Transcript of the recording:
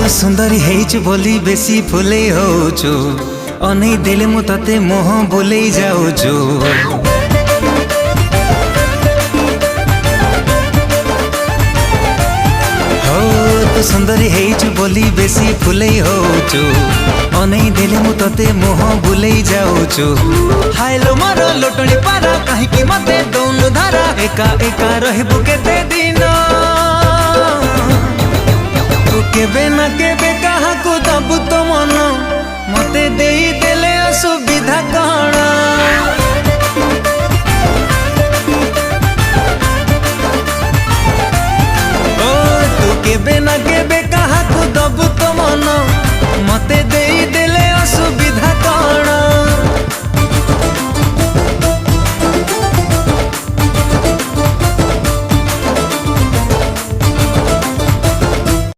सुंदरी हेचु बोली बेसी फुले होचु अनै देले मु तते मोह बोले जाऊचु। हो तू सुंदरी हेचु बोली बेसी फुले होचु अनै देले मु तते मोह बोले जाऊचु। हायलो मारो लोटणी पारा कहीं की मते दोनों धारा एका एका रहबु केते दिन केबे ना केबे कहा को दबु तो मन मते देई देले असुविधा कण।